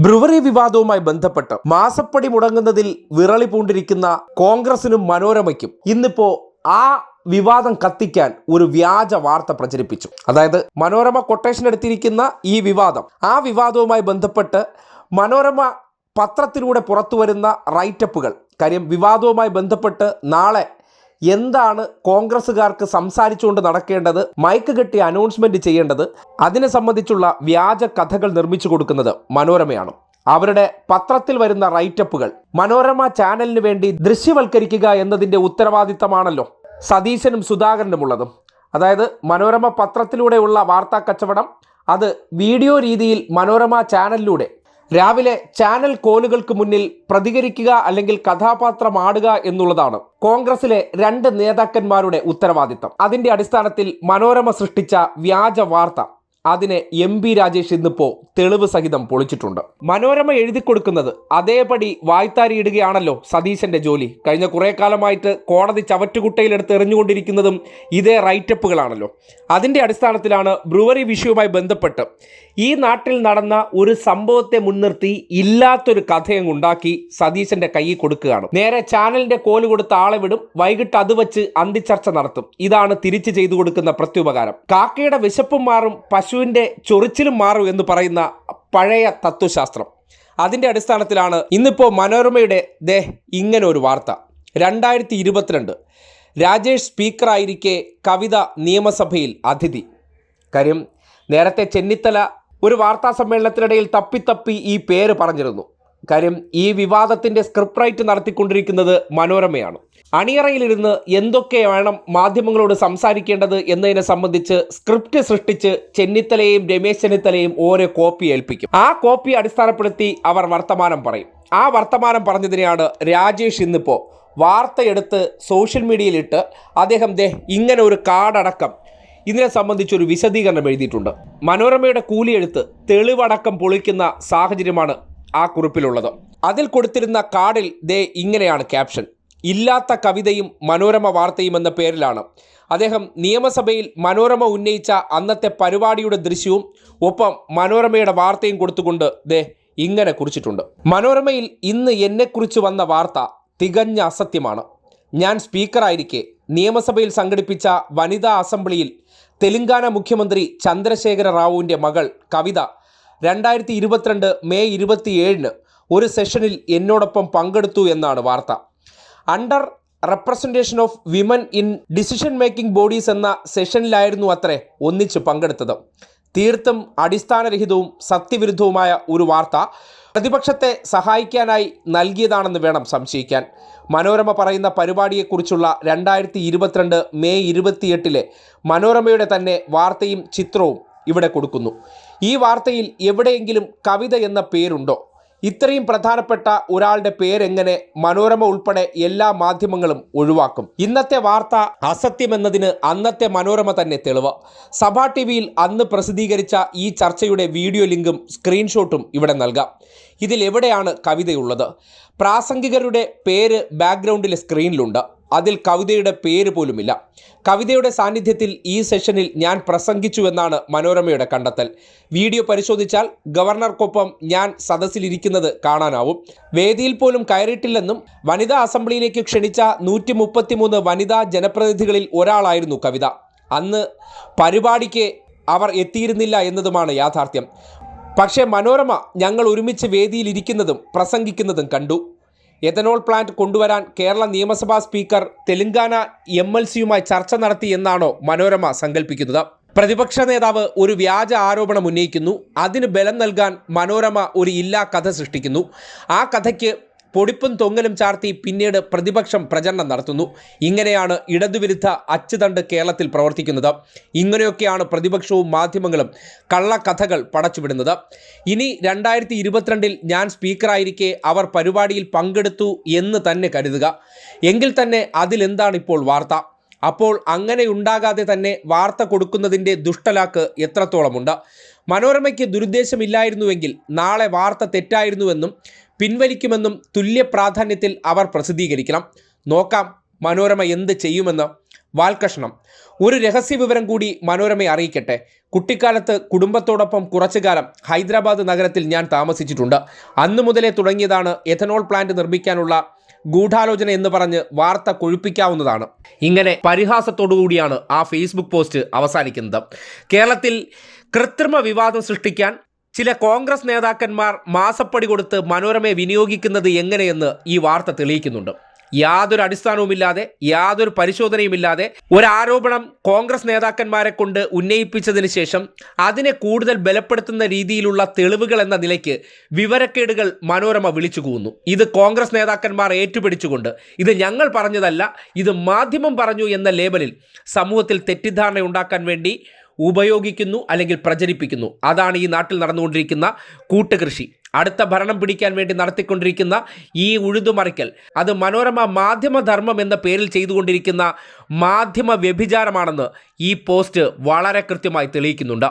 Brewery വിവാദവുമായി ബന്ധപ്പെട്ട് മാസപ്പടി മുടങ്ങുന്നതിൽ വിറളി പൂണ്ടിരിക്കുന്ന കോൺഗ്രസിനും മനോരമയ്ക്കും ഇന്നിപ്പോ ആ വിവാദം കത്തിക്കാൻ ഒരു വ്യാജ വാർത്ത പ്രചരിപ്പിച്ചു. അതായത് മനോരമ കൊട്ടേഷൻ എടുത്തിരിക്കുന്ന ഈ വിവാദം, ആ വിവാദവുമായി ബന്ധപ്പെട്ട് മനോരമ പത്രത്തിലൂടെ പുറത്തു വരുന്ന റൈറ്റപ്പുകൾ, കാര്യം വിവാദവുമായി ബന്ധപ്പെട്ട് നാളെ എന്താണ് കോൺഗ്രസ്സുകാർക്ക് സംസാരിച്ചുകൊണ്ട് നടക്കേണ്ടത്, മൈക്ക് കെട്ടി അനൗൺസ്മെന്റ് ചെയ്യേണ്ടത്, അതിനെ സംബന്ധിച്ചുള്ള വ്യാജ കഥകൾ നിർമ്മിച്ചു കൊടുക്കുന്നത് മനോരമയാണ്. അവരുടെ പത്രത്തിൽ വരുന്ന റൈറ്റപ്പുകൾ മനോരമ ചാനലിന് വേണ്ടി ദൃശ്യവൽക്കരിക്കുക എന്നതിൻ്റെ ഉത്തരവാദിത്തമാണല്ലോ സതീശനും സുധാകരനുമുള്ളതും. അതായത് മനോരമ പത്രത്തിലൂടെയുള്ള വാർത്താ കച്ചവടം അത് വീഡിയോ രീതിയിൽ മനോരമ ചാനലിലൂടെ രാവിലെ ചാനൽ കോലുകൾക്ക് മുന്നിൽ പ്രതികരിക്കുക അല്ലെങ്കിൽ കഥാപാത്രമാടുക എന്നുള്ളതാണ് കോൺഗ്രസിലെ രണ്ട് നേതാക്കന്മാരുടെ ഉത്തരവാദിത്തം. അതിന്റെ അടിസ്ഥാനത്തിൽ മനോരമ സൃഷ്ടിച്ച വ്യാജ വാർത്ത അതിനെ MP രാജേഷ് ഇന്നിപ്പോ തെളിവ് സഹിതം പൊളിച്ചിട്ടുണ്ട്. മനോരമ എഴുതി കൊടുക്കുന്നത് അതേപടി വായ്ത്താരിയിടുകയാണല്ലോ സതീശന്റെ ജോലി. കഴിഞ്ഞ കുറെ കാലമായിട്ട് കോടതി ചവറ്റുകുട്ടയിലെടുത്ത് എറിഞ്ഞുകൊണ്ടിരിക്കുന്നതും ഇതേ റൈറ്റപ്പുകളാണല്ലോ. അതിന്റെ അടിസ്ഥാനത്തിലാണ് ബ്രുവറി വിഷയവുമായി ബന്ധപ്പെട്ട് ഈ നാട്ടിൽ നടന്ന ഒരു സംഭവത്തെ മുൻനിർത്തി ഇല്ലാത്തൊരു കഥയും ഉണ്ടാക്കി സതീശന്റെ കയ്യിൽ കൊടുക്കുകയാണ്. നേരെ ചാനലിന്റെ കോല് കൊടുത്ത ആളെ വിടും, വൈകിട്ട് അത് വെച്ച് അന്തിച്ചർച്ച നടത്തും. ഇതാണ് തിരിച്ചു ചെയ്തു കൊടുക്കുന്ന പ്രത്യുപകാരം. കാക്കയുടെ വിശപ്പും മാറും, പശുവിന്റെ ചൊറിച്ചിലും മാറും എന്ന് പറയുന്ന പഴയ തത്വശാസ്ത്രം. അതിന്റെ അടിസ്ഥാനത്തിലാണ് ഇന്നിപ്പോ മനോരമയുടെ ഇങ്ങനെ ഒരു വാർത്ത. 2022 രാജേഷ് സ്പീക്കറായിരിക്കെ കവിത നിയമസഭയിൽ അതിഥി. കാര്യം നേരത്തെ ചെന്നിത്തല ഒരു വാർത്താ സമ്മേളനത്തിനിടയിൽ തപ്പി ഈ പേര് പറഞ്ഞിരുന്നു. കാര്യം ഈ വിവാദത്തിന്റെ സ്ക്രിപ്റ്റ് റൈറ്റ് നടത്തിക്കൊണ്ടിരിക്കുന്നത് മനോരമയാണ്. അണിയറയിലിരുന്ന് എന്തൊക്കെ വേണം മാധ്യമങ്ങളോട് സംസാരിക്കേണ്ടത് എന്നതിനെ സംബന്ധിച്ച് സ്ക്രിപ്റ്റ് സൃഷ്ടിച്ച് ചെന്നിത്തലയും രമേശ് ചെന്നിത്തലയും ഓരോ കോപ്പി ഏൽപ്പിക്കും. ആ കോപ്പി അടിസ്ഥാനപ്പെടുത്തി അവർ വർത്തമാനം പറയും. ആ വർത്തമാനം പറഞ്ഞതിനെയാണ് രാജേഷ് ഇന്നിപ്പോൾ വാർത്തയെടുത്ത് സോഷ്യൽ മീഡിയയിലിട്ട് അദ്ദേഹം ഇങ്ങനെ ഒരു കാർഡടക്കം ഇതിനെ സംബന്ധിച്ചൊരു വിശദീകരണം എഴുതിയിട്ടുണ്ട്. മനോരമയുടെ കൂലിയെഴുത്ത് തെളിവടക്കം പൊളിക്കുന്ന സാഹചര്യമാണ് ആ കുറിപ്പിലുള്ളത്. അതിൽ കൊടുത്തിരുന്ന കാർഡിൽ ഇങ്ങനെയാണ് ക്യാപ്ഷൻ: ഇല്ലാത്ത കവിതയും മനോരമ വാർത്തയും എന്ന പേരിലാണ് അദ്ദേഹം നിയമസഭയിൽ മനോരമ ഉന്നയിച്ച അന്നത്തെ പരിപാടിയുടെ ദൃശ്യവും ഒപ്പം മനോരമയുടെ വാർത്തയും കൊടുത്തുകൊണ്ട് ഇങ്ങനെ കുറിച്ചിട്ടുണ്ട്. മനോരമയിൽ ഇന്ന് എന്നെക്കുറിച്ച് വന്ന വാർത്ത തികഞ്ഞ അസത്യമാണ്. ഞാൻ സ്പീക്കറായിരിക്കെ നിയമസഭയിൽ സംഘടിപ്പിച്ച വനിതാ അസംബ്ലിയിൽ തെലങ്കാന മുഖ്യമന്ത്രി ചന്ദ്രശേഖര റാവുവിൻ്റെ മകൾ കവിത 2022 മെയ് 27 ഒരു സെഷനിൽ എന്നോടൊപ്പം പങ്കെടുത്തു എന്നാണ് വാർത്ത. Under representation of women in decision making bodies എന്ന സെഷനിലായിരുന്നു അത്രേ ഒന്നിച്ച് പങ്കെടുത്തത്. തീർത്തും അടിസ്ഥാനരഹിതവും സത്യവിരുദ്ധവുമായ ഒരു വാർത്ത പ്രതിപക്ഷത്തെ സഹായിക്കാനായി നൽകിയതാണെന്ന് വേണം സംശയിക്കാൻ. മനോരമ പറയുന്ന പരിപാടിയെക്കുറിച്ചുള്ള 2022 മെയ് 28 മനോരമയുടെ തന്നെ വാർത്തയും ചിത്രവും ഇവിടെ കൊടുക്കുന്നു. ഈ വാർത്തയിൽ എവിടെയെങ്കിലും കവിത എന്ന പേരുണ്ടോ? ഇത്രയും പ്രധാനപ്പെട്ട ഒരാളുടെ പേരെങ്ങനെ മനോരമ ഉൾപ്പെടെ എല്ലാ മാധ്യമങ്ങളും ഒഴിവാക്കും? ഇന്നത്തെ വാർത്ത അസത്യമെന്നതിന് അന്നത്തെ മനോരമ തന്നെ തെളിവ്. സഭാ TVയിൽ അന്ന് പ്രസിദ്ധീകരിച്ച ഈ ചർച്ചയുടെ വീഡിയോ ലിങ്കും സ്ക്രീൻഷോട്ടും ഇവിടെ നൽകാം. ഇതിൽ എവിടെയാണ് കവിതയുള്ളത്? പ്രാസംഗികരുടെ പേര് ബാക്ക്ഗ്രൗണ്ടിലെ സ്ക്രീനിലുണ്ട്. അതിൽ കവിതയുടെ പേര് പോലുമില്ല. കവിതയുടെ സാന്നിധ്യത്തിൽ ഈ സെഷനിൽ ഞാൻ പ്രസംഗിച്ചു എന്നാണ് മനോരമയുടെ കണ്ടെത്തൽ. വീഡിയോ പരിശോധിച്ചാൽ ഗവർണർക്കൊപ്പം ഞാൻ സദസ്സിലിരിക്കുന്നത് കാണാനാവും. വേദിയിൽ പോലും കയറിയിട്ടില്ലെന്നും വനിതാ അസംബ്ലിയിലേക്ക് ക്ഷണിച്ച 133 വനിതാ ജനപ്രതിനിധികളിൽ ഒരാളായിരുന്നു കവിത. അന്ന് പരിപാടിക്ക് അവർ എത്തിയിരുന്നില്ല എന്നതുമാണ് യാഥാർത്ഥ്യം. പക്ഷേ മനോരമ ഞങ്ങൾ ഒരുമിച്ച് വേദിയിലിരിക്കുന്നതും പ്രസംഗിക്കുന്നതും കണ്ടു. എഥനോൾ പ്ലാന്റ് കൊണ്ടുവരാൻ കേരള നിയമസഭാ സ്പീക്കർ തെലങ്കാന MLCയുമായി ചർച്ച നടത്തി എന്നാണോ മനോരമ സങ്കല്പിക്കുന്നത്? പ്രതിപക്ഷ നേതാവ് ഒരു വ്യാജ ആരോപണം ഉന്നയിക്കുന്നു. അതിന് ബലം നൽകാൻ മനോരമ ഒരു ഇല്ലാ കഥ സൃഷ്ടിക്കുന്നു. ആ കഥയ്ക്ക് പൊടിപ്പും തൊങ്ങലും ചാർത്തി പിന്നീട് പ്രതിപക്ഷം പ്രചരണം നടത്തുന്നു. ഇങ്ങനെയാണ് ഇടതുവിരുദ്ധ അച്ചുതണ്ട് കേരളത്തിൽ പ്രവർത്തിക്കുന്നത്. ഇങ്ങനെയൊക്കെയാണ് പ്രതിപക്ഷവും മാധ്യമങ്ങളും കള്ളക്കഥകൾ പടച്ചുവിടുന്നത്. ഇനി 2022 ഞാൻ സ്പീക്കറായിരിക്കെ അവർ പരിപാടിയിൽ പങ്കെടുത്തു എന്ന് തന്നെ കരുതുക. എങ്കിൽ തന്നെ അതിലെന്താണ് ഇപ്പോൾ വാർത്ത? അപ്പോൾ അങ്ങനെ ഉണ്ടാകാതെ തന്നെ വാർത്ത കൊടുക്കുന്നതിൻ്റെ ദുഷ്ടലാക്ക് എത്രത്തോളമുണ്ട്? മനോരമയ്ക്ക് ദുരുദ്ദേശമില്ലായിരുന്നുവെങ്കിൽ നാളെ വാർത്ത തെറ്റായിരുന്നുവെന്നും പിൻവലിക്കുമെന്നും തുല്യ പ്രാധാന്യത്തിൽ അവർ പ്രസിദ്ധീകരിക്കണം. നോക്കാം മനോരമ എന്ത് ചെയ്യുമെന്ന്. വാൽകഷ്ണം. ഒരു രഹസ്യ വിവരം കൂടി മനോരമയെ അറിയിക്കട്ടെ. കുട്ടിക്കാലത്ത് കുടുംബത്തോടൊപ്പം കുറച്ചു കാലം ഹൈദരാബാദ് നഗരത്തിൽ ഞാൻ താമസിച്ചിട്ടുണ്ട്. അന്നു മുതലേ തുടങ്ങിയതാണ് എഥനോൾ പ്ലാന്റ് നിർമ്മിക്കാനുള്ള ഗൂഢാലോചന എന്ന് പറഞ്ഞ് വാർത്ത കൊഴുപ്പിക്കാവുന്നതാണ്. ഇങ്ങനെ പരിഹാസത്തോടുകൂടിയാണ് ആ ഫേസ്ബുക്ക് പോസ്റ്റ് അവസാനിക്കുന്നത്. കേരളത്തിൽ കൃത്രിമ വിവാദം സൃഷ്ടിക്കാൻ ചില കോൺഗ്രസ് നേതാക്കന്മാർ മാസപ്പടി കൊടുത്ത് മനോരമയെ വിനിയോഗിക്കുന്നത് എങ്ങനെയെന്ന് ഈ വാർത്ത തെളിയിക്കുന്നുണ്ട്. യാതൊരു അടിസ്ഥാനവുമില്ലാതെ, യാതൊരു പരിശോധനയുമില്ലാതെ ഒരാരോപണം കോൺഗ്രസ് നേതാക്കന്മാരെ കൊണ്ട് ഉന്നയിപ്പിച്ചതിന് ശേഷം അതിനെ കൂടുതൽ ബലപ്പെടുത്തുന്ന രീതിയിലുള്ള തെളിവുകൾ എന്ന നിലയ്ക്ക് വിവരക്കേടുകൾ മനോരമ വിളിച്ചു കൂവുന്നു. ഇത് കോൺഗ്രസ് നേതാക്കന്മാർ ഏറ്റുപിടിച്ചുകൊണ്ട് ഇത് ഞങ്ങൾ പറഞ്ഞതല്ല, ഇത് മാധ്യമം പറഞ്ഞു എന്ന ലേബലിൽ സമൂഹത്തിൽ തെറ്റിദ്ധാരണ ഉണ്ടാക്കാൻ വേണ്ടി ഉപയോഗിക്കുന്നു അല്ലെങ്കിൽ പ്രചരിപ്പിക്കുന്നു. അതാണ് ഈ നാട്ടിൽ നടന്നുകൊണ്ടിരിക്കുന്ന കൂട്ടുകൃഷി. അടുത്ത ഭരണം പിടിക്കാൻ വേണ്ടി നടത്തിക്കൊണ്ടിരിക്കുന്ന ഈ ഉഴുതുമറിക്കൽ, അത് മനോരമ മാധ്യമധർമ്മം എന്ന പേരിൽ ചെയ്തുകൊണ്ടിരിക്കുന്ന മാധ്യമ വ്യഭിചാരമാണെന്ന് ഈ പോസ്റ്റ് വളരെ കൃത്യമായി തെളിയിക്കുന്നുണ്ട്.